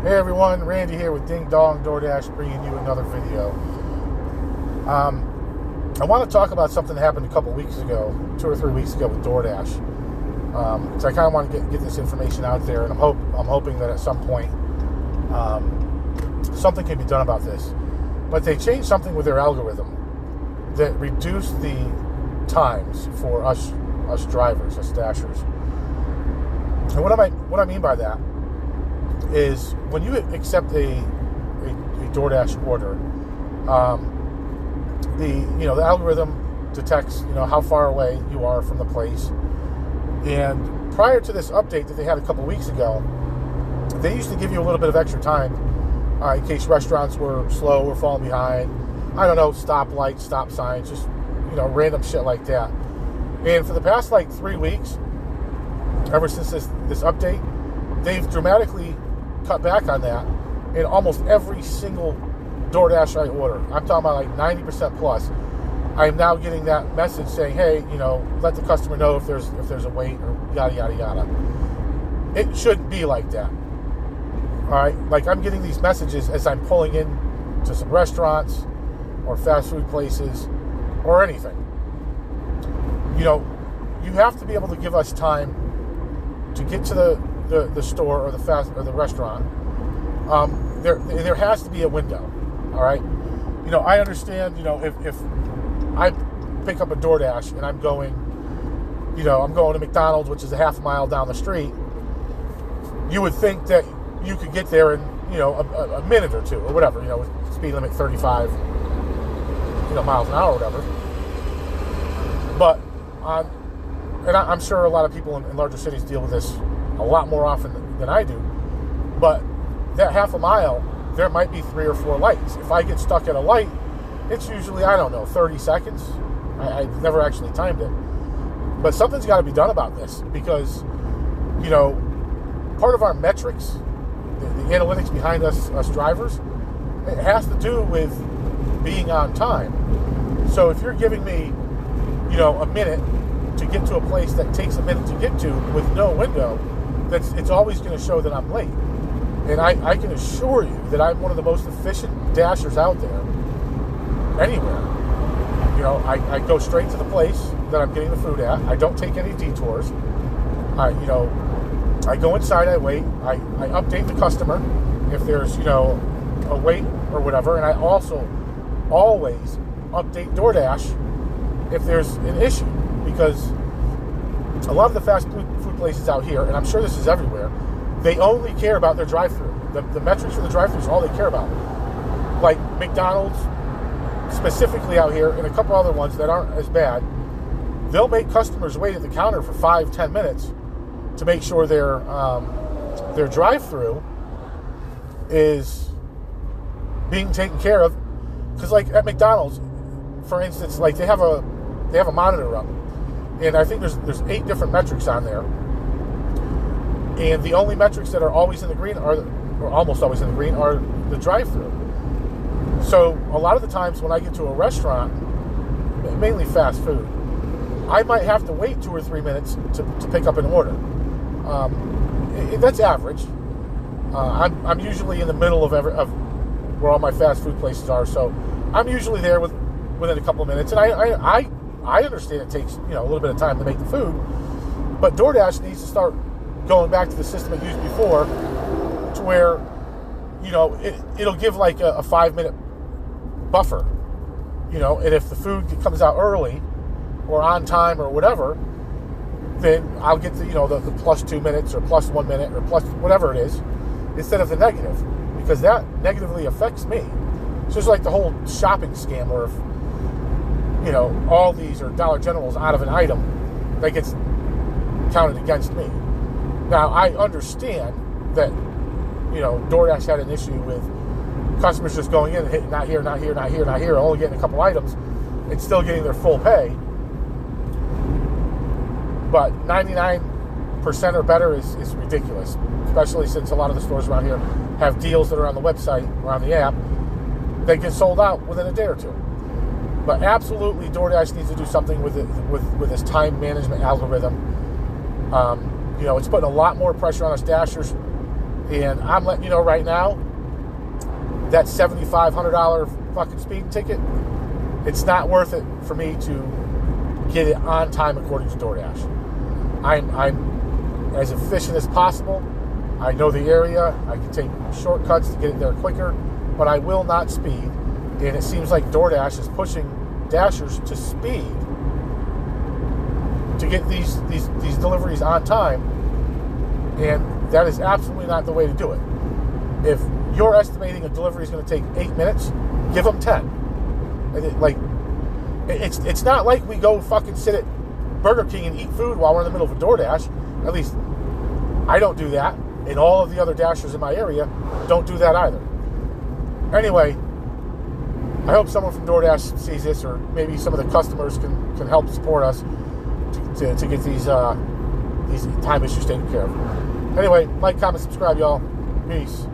Hey everyone, Randy here with Ding Dong DoorDash, bringing you another video. I want to talk about something that happened a couple weeks ago, 2 or 3 weeks ago with DoorDash. So I kind of want to get this information out there, and I'm hoping that at some point something can be done about this. But they changed something with their algorithm that reduced the times for us drivers, us dashers. And what I mean by that is when you accept a DoorDash order, the algorithm detects how far away you are from the place. And prior to this update that they had a couple weeks ago, they used to give you a little bit of extra time in case restaurants were slow or falling behind. I don't know, stoplights, stop signs, just random shit like that. And for the past 3 weeks, ever since this update, they've dramatically cut back on that in almost every single DoorDash I order. I'm talking about 90% plus. I am now getting that message saying, hey, let the customer know if there's a wait or yada yada yada. It shouldn't be like that. All right, I'm getting these messages as I'm pulling in to some restaurants or fast food places or anything. You have to be able to give us time to get to the store or the restaurant. There has to be a window. All right, I understand. If I pick up a DoorDash and I'm going to McDonald's, which is a half mile down the street, you would think that you could get there in a minute or two or whatever. With speed limit 35 miles an hour or whatever. But I'm sure a lot of people in larger cities deal with this a lot more often than I do. But that half a mile, there might be 3 or 4 lights. If I get stuck at a light, it's usually, 30 seconds. I've never actually timed it. But something's got to be done about this because, part of our metrics, the analytics behind us drivers, it has to do with being on time. So if you're giving me, a minute to get to a place that takes a minute to get to with no window, it's always going to show that I'm late. And I can assure you that I'm one of the most efficient dashers out there anywhere. I go straight to the place that I'm getting the food at. I don't take any detours. I go inside, I wait, I update the customer if there's, a wait or whatever. And I also always update DoorDash if there's an issue, because a lot of the fast food places out here, and I'm sure this is everywhere, they only care about their drive-thru. The metrics for the drive-thru is all they care about. Like McDonald's, specifically out here, and a couple other ones that aren't as bad, they'll make customers wait at the counter for 5-10 minutes to make sure their drive-thru is being taken care of. Because at McDonald's, for instance, they have a monitor up, and I think there's 8 different metrics on there. And the only metrics that are always in the green or almost always in the green are the drive-thru. So a lot of the times when I get to a restaurant, mainly fast food, I might have to wait 2 or 3 minutes to pick up an order. That's average. I'm usually in the middle of where all my fast food places are, so I'm usually there within a couple of minutes. And I understand it takes a little bit of time to make the food, but DoorDash needs to start going back to the system it used before, to where it'll give a 5-minute buffer, and if the food comes out early or on time or whatever, then I'll get the plus 2 minutes or plus 1 minute or plus whatever it is instead of the negative, because that negatively affects me. It's just like the whole shopping scam where if Aldi's or Dollar General's out of an item, that gets counted against me. Now, I understand that, DoorDash had an issue with customers just going in and hitting not here, not here, not here, not here, only getting a couple items and still getting their full pay. But 99% or better is ridiculous, especially since a lot of the stores around here have deals that are on the website or on the app that get sold out within a day or two. But absolutely, DoorDash needs to do something with this time management algorithm. It's putting a lot more pressure on us dashers And I'm letting you know right now, that $7,500 fucking speeding ticket, it's not worth it for me to get it on time according to DoorDash. I'm as efficient as possible. I know the area. I can take shortcuts to get it there quicker, but I will not speed. And it seems like DoorDash is pushing Dashers to speed to get these deliveries on time, and that is absolutely not the way to do it. If you're estimating a delivery is going to take 8 minutes, give them 10. And it's not like we go fucking sit at Burger King and eat food while we're in the middle of a DoorDash. At least I don't do that, and all of the other Dashers in my area don't do that either. Anyway, I hope someone from DoorDash sees this, or maybe some of the customers can help support us to get these time issues taken care of. Anyway, like, comment, subscribe, y'all. Peace.